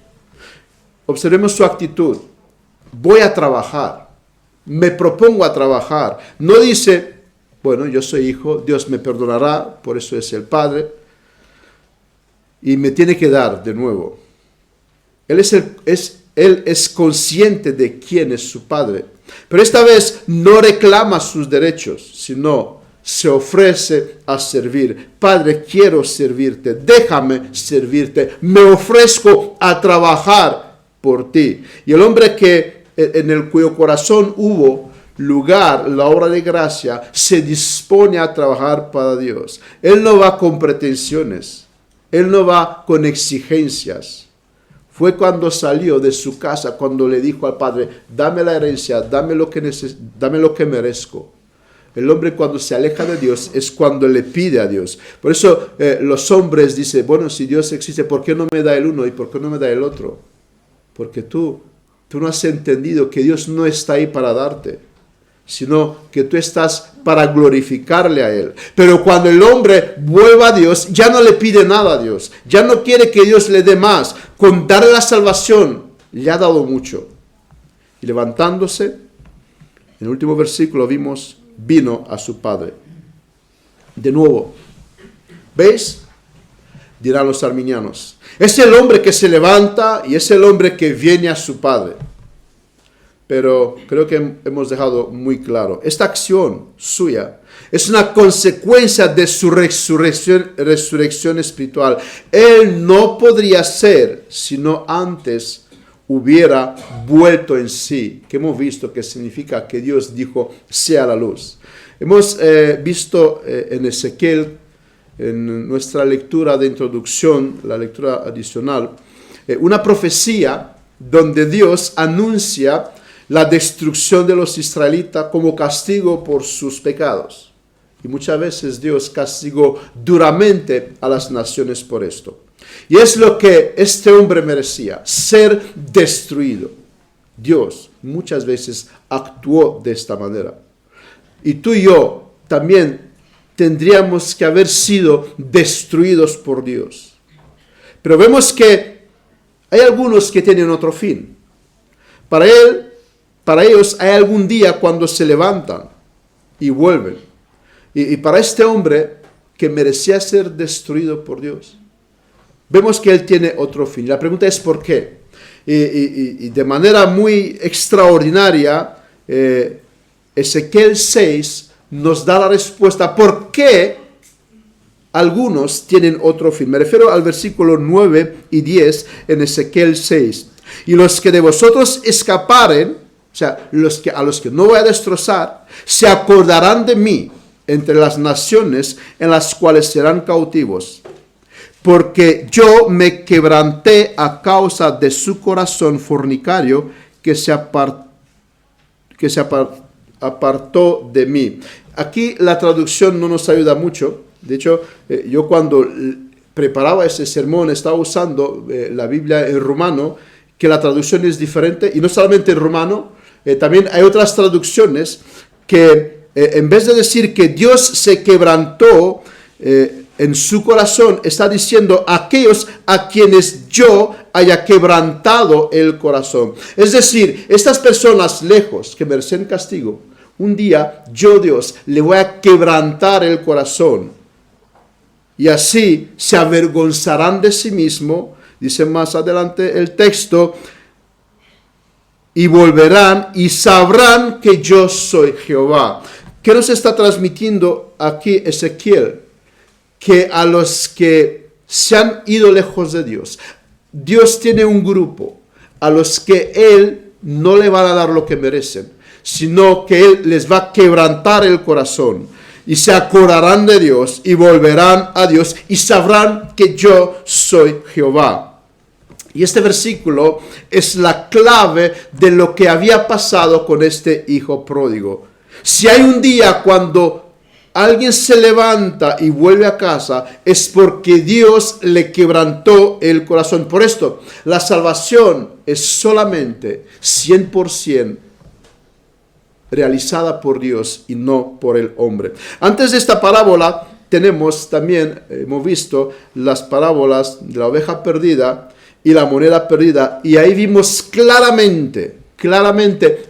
Observemos su actitud. Voy a trabajar. Me propongo a trabajar. No dice, bueno, yo soy hijo, Dios me perdonará, por eso es el Padre, y me tiene que dar de nuevo. Él es consciente de quién es su Padre. Pero esta vez no reclama sus derechos, sino se ofrece a servir. Padre, quiero servirte, déjame servirte, me ofrezco a trabajar por ti. Y el hombre en el cuyo corazón hubo lugar la obra de gracia, se dispone a trabajar para Dios. Él no va con pretensiones, él no va con exigencias. Fue cuando salió de su casa, cuando le dijo al Padre, dame la herencia, dame lo que merezco. El hombre cuando se aleja de Dios es cuando le pide a Dios. Por eso los hombres dicen, bueno, si Dios existe, ¿por qué no me da el uno y por qué no me da el otro? Porque tú no has entendido que Dios no está ahí para darte, sino que tú estás para glorificarle a Él. Pero cuando el hombre vuelva a Dios, ya no le pide nada a Dios, ya no quiere que Dios le dé más. Con darle la salvación, le ha dado mucho. Y levantándose, en el último versículo vino a su padre. De nuevo, ¿veis? Dirán los arminianos. Es el hombre que se levanta y es el hombre que viene a su padre. Pero creo que hemos dejado muy claro, esta acción suya es una consecuencia de su resurrección espiritual. Él no podría ser si no antes hubiera vuelto en sí, que hemos visto que significa que Dios dijo, sea la luz. Hemos visto en Ezequiel, en nuestra lectura de introducción, la lectura adicional, una profecía donde Dios anuncia la destrucción de los israelitas como castigo por sus pecados. Y muchas veces Dios castigó duramente a las naciones por esto. Y es lo que este hombre merecía, ser destruido. Dios muchas veces actuó de esta manera. Y tú y yo también tendríamos que haber sido destruidos por Dios. Pero vemos que hay algunos que tienen otro fin. Para ellos hay algún día cuando se levantan y vuelven. Y para este hombre que merecía ser destruido por Dios, vemos que él tiene otro fin. La pregunta es ¿por qué? Y de manera muy extraordinaria, Ezequiel 6 nos da la respuesta por qué algunos tienen otro fin. Me refiero al versículo 9 y 10 en Ezequiel 6. Y los que de vosotros escaparen, o sea, a los que no voy a destrozar, se acordarán de mí entre las naciones en las cuales serán cautivos. Porque yo me quebranté a causa de su corazón fornicario que se apartó de mí. Aquí la traducción no nos ayuda mucho. De hecho, yo cuando preparaba ese sermón estaba usando la Biblia en rumano, que la traducción es diferente, y no solamente en romano, también hay otras traducciones que en vez de decir que Dios se quebrantó en su corazón, está diciendo aquellos a quienes yo haya quebrantado el corazón. Es decir, estas personas lejos que merecen castigo, un día yo, Dios, le voy a quebrantar el corazón. Y así se avergonzarán de sí mismo, dice más adelante el texto, y volverán y sabrán que yo soy Jehová. ¿Qué nos está transmitiendo aquí Ezequiel? Que a los que se han ido lejos de Dios, Dios tiene un grupo a los que Él no le va a dar lo que merecen, sino que Él les va a quebrantar el corazón. Y se acordarán de Dios y volverán a Dios y sabrán que yo soy Jehová. Y este versículo es la clave de lo que había pasado con este hijo pródigo. Si hay un día cuando alguien se levanta y vuelve a casa, es porque Dios le quebrantó el corazón. Por esto, la salvación es solamente 100% realizada por Dios y no por el hombre. Antes de esta parábola tenemos también, hemos visto las parábolas de la oveja perdida y la moneda perdida, y ahí vimos claramente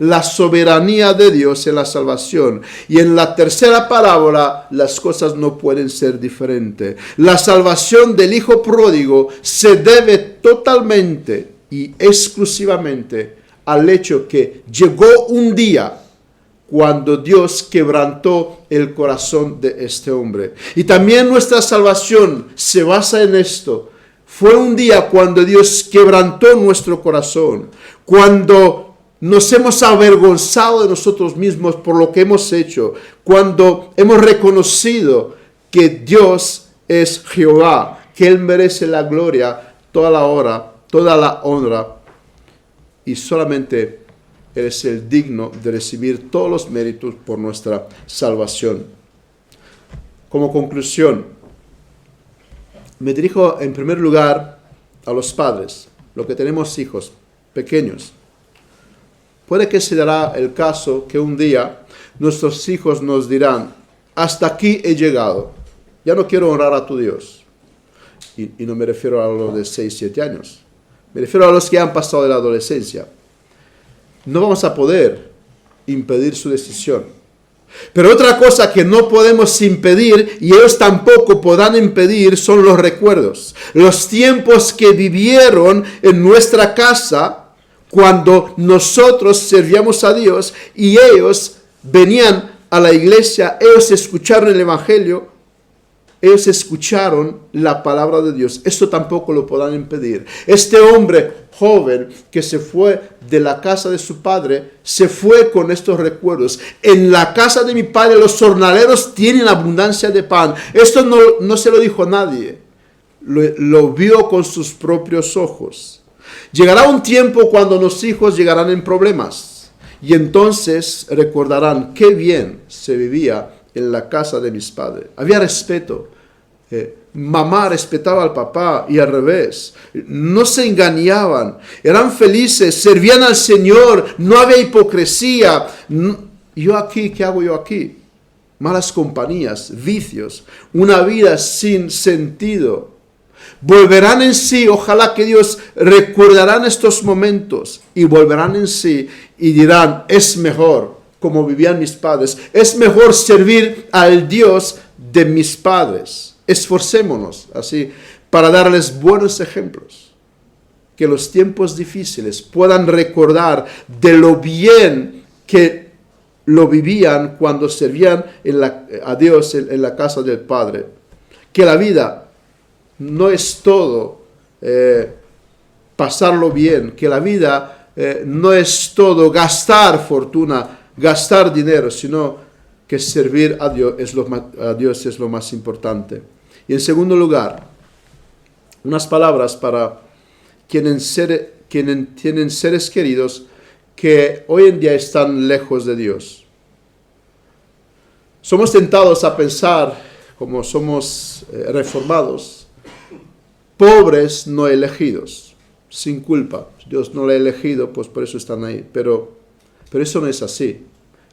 la soberanía de Dios en la salvación. Y en la tercera parábola las cosas no pueden ser diferentes. La salvación del hijo pródigo se debe totalmente y exclusivamente al hecho que llegó un día cuando Dios quebrantó el corazón de este hombre. Y también nuestra salvación se basa en esto. Fue un día cuando Dios quebrantó nuestro corazón, cuando nos hemos avergonzado de nosotros mismos por lo que hemos hecho, cuando hemos reconocido que Dios es Jehová, que Él merece la gloria, toda la honra, toda la honra, y solamente Él es el digno de recibir todos los méritos por nuestra salvación. Como conclusión, me dirijo en primer lugar a los padres, los que tenemos hijos pequeños. Puede que se dará el caso que un día nuestros hijos nos dirán, hasta aquí he llegado, ya no quiero honrar a tu Dios. Y no me refiero a los de 6, 7 años, me refiero a los que han pasado de la adolescencia. No vamos a poder impedir su decisión. Pero otra cosa que no podemos impedir, y ellos tampoco podrán impedir, son los recuerdos. Los tiempos que vivieron en nuestra casa cuando nosotros servíamos a Dios y ellos venían a la iglesia, ellos escucharon el evangelio, ellos escucharon la palabra de Dios. Esto tampoco lo podrán impedir. Este hombre joven que se fue de la casa de su padre, se fue con estos recuerdos. En la casa de mi padre los jornaleros tienen abundancia de pan. Esto no se lo dijo nadie. Lo vio con sus propios ojos. Llegará un tiempo cuando los hijos llegarán en problemas. Y entonces recordarán qué bien se vivía en la casa de mis padres. Había respeto. Mamá respetaba al papá y al revés. No se engañaban. Eran felices. Servían al Señor. No había hipocresía. Yo aquí, ¿qué hago yo aquí? Malas compañías, vicios, una vida sin sentido. Volverán en sí. Ojalá que Dios recordarán estos momentos y volverán en sí y dirán, es mejor como vivían mis padres. Es mejor servir al Dios de mis padres. Esforcémonos así para darles buenos ejemplos. Que los tiempos difíciles puedan recordar de lo bien que lo vivían cuando servían a Dios en la casa del Padre. Que la vida no es todo pasarlo bien. Que la vida no es todo gastar fortuna, gastar dinero, sino que servir a Dios es lo más importante. Y en segundo lugar, unas palabras para quienes tienen seres queridos que hoy en día están lejos de Dios. Somos tentados a pensar, como somos reformados, pobres no elegidos. sin culpa. Dios no le ha elegido, pues por eso están ahí. Pero eso no es así.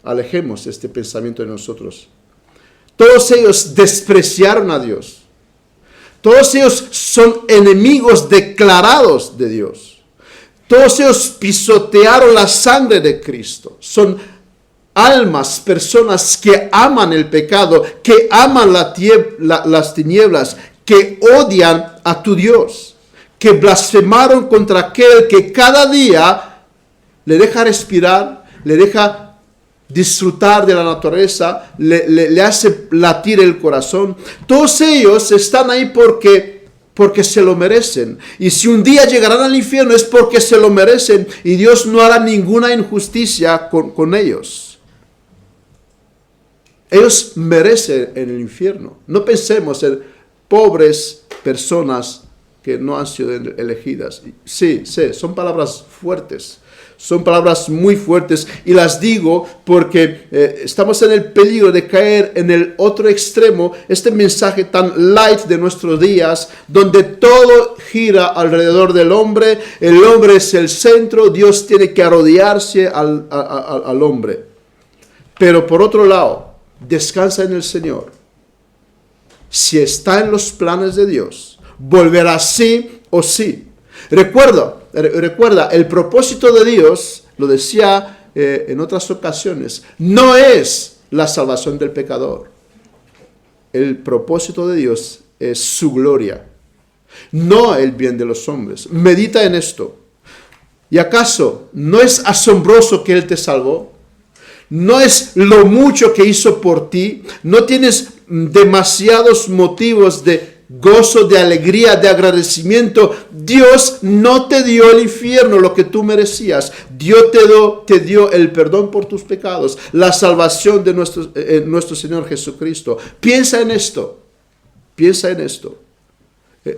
Alejemos este pensamiento de nosotros. Todos ellos despreciaron a Dios. Todos ellos son enemigos declarados de Dios. Todos ellos pisotearon la sangre de Cristo. Son almas, personas que aman el pecado, que aman las tinieblas, que odian a tu Dios, que blasfemaron contra aquel que cada día le deja respirar, le deja disfrutar de la naturaleza, le hace latir el corazón. Todos ellos están ahí porque se lo merecen. Y si un día llegarán al infierno es porque se lo merecen y Dios no hará ninguna injusticia con ellos. Ellos merecen el infierno. No pensemos en pobres personas que no han sido elegidas. Sí, son palabras fuertes. Son palabras muy fuertes y las digo porque estamos en el peligro de caer en el otro extremo, este mensaje tan light de nuestros días, donde todo gira alrededor del hombre, el hombre es el centro, Dios tiene que arrodillarse al hombre. Pero por otro lado, descansa en el Señor. Si está en los planes de Dios, volverá sí o sí. Recuerda, el propósito de Dios, lo decía en otras ocasiones, no es la salvación del pecador. El propósito de Dios es su gloria, no el bien de los hombres. Medita en esto. ¿Y acaso no es asombroso que Él te salvó? ¿No es lo mucho que hizo por ti? ¿No tienes demasiados motivos de gozo, de alegría, de agradecimiento? Dios no te dio el infierno, lo que tú merecías. Dios te dio el perdón por tus pecados, la salvación de nuestro Señor Jesucristo. Piensa en esto. Piensa en esto.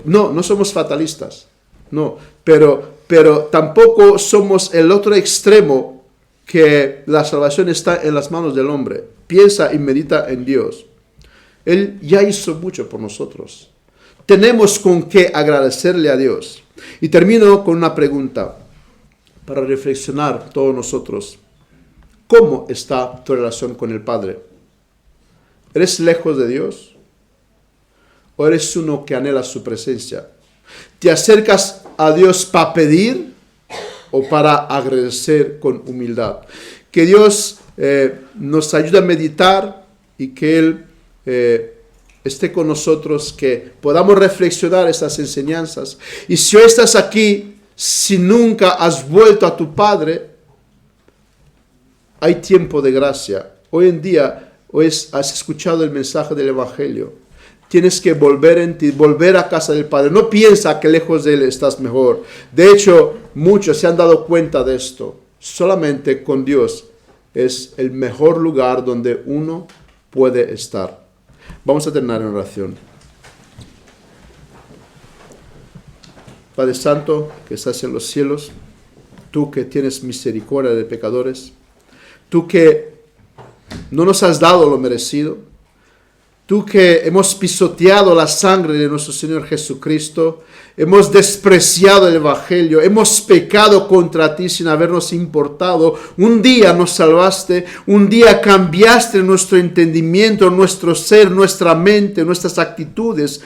No somos fatalistas. No, pero tampoco somos el otro extremo, que la salvación está en las manos del hombre. Piensa y medita en Dios. Él ya hizo mucho por nosotros. Tenemos con qué agradecerle a Dios. Y termino con una pregunta para reflexionar todos nosotros. ¿Cómo está tu relación con el Padre? ¿Eres lejos de Dios? ¿O eres uno que anhela su presencia? ¿Te acercas a Dios para pedir o para agradecer con humildad? Que Dios nos ayude a meditar y que Él esté con nosotros, que podamos reflexionar estas enseñanzas. Y si hoy estás aquí, si nunca has vuelto a tu Padre, hay tiempo de gracia. Hoy en día, has escuchado el mensaje del Evangelio. Tienes que volver a casa del Padre. No piensa que lejos de Él estás mejor. De hecho, muchos se han dado cuenta de esto. Solamente con Dios es el mejor lugar donde uno puede estar. Vamos a terminar en oración. Padre Santo, que estás en los cielos, tú que tienes misericordia de pecadores, tú que no nos has dado lo merecido, tú que hemos pisoteado la sangre de nuestro Señor Jesucristo, hemos despreciado el Evangelio, hemos pecado contra ti sin habernos importado. Un día nos salvaste, un día cambiaste nuestro entendimiento, nuestro ser, nuestra mente, nuestras actitudes,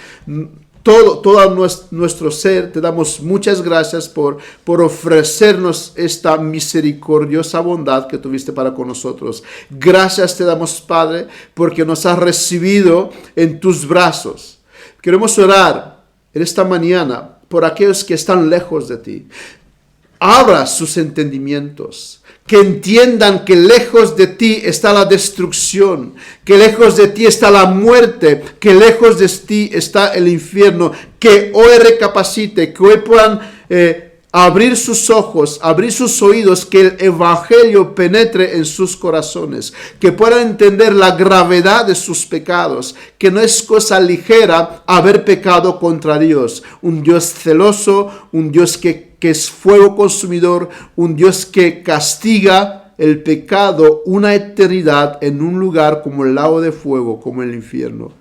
todo nuestro ser. Te damos muchas gracias por ofrecernos esta misericordiosa bondad que tuviste para con nosotros. Gracias te damos, Padre, porque nos has recibido en tus brazos. Queremos orar en esta mañana por aquellos que están lejos de ti. Abra sus entendimientos, que entiendan que lejos de ti está la destrucción, que lejos de ti está la muerte, que lejos de ti está el infierno, que hoy recapacite, que hoy puedan abrir sus ojos, abrir sus oídos, que el Evangelio penetre en sus corazones, que puedan entender la gravedad de sus pecados, que no es cosa ligera haber pecado contra Dios, un Dios celoso, un Dios que es fuego consumidor, un Dios que castiga el pecado una eternidad en un lugar como el lago de fuego, como el infierno.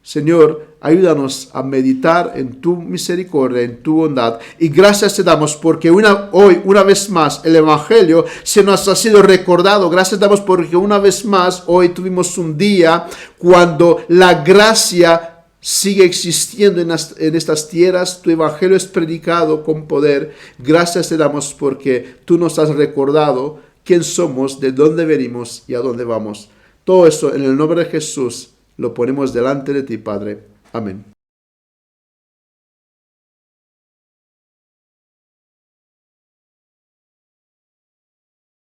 Señor, ayúdanos a meditar en tu misericordia, en tu bondad. Y gracias te damos porque hoy, una vez más, el Evangelio se nos ha sido recordado. Gracias te damos porque una vez más, hoy tuvimos un día cuando la gracia sigue existiendo en estas tierras. Tu Evangelio es predicado con poder. Gracias te damos porque tú nos has recordado quién somos, de dónde venimos y a dónde vamos. Todo eso en el nombre de Jesús lo ponemos delante de ti, Padre. Amén.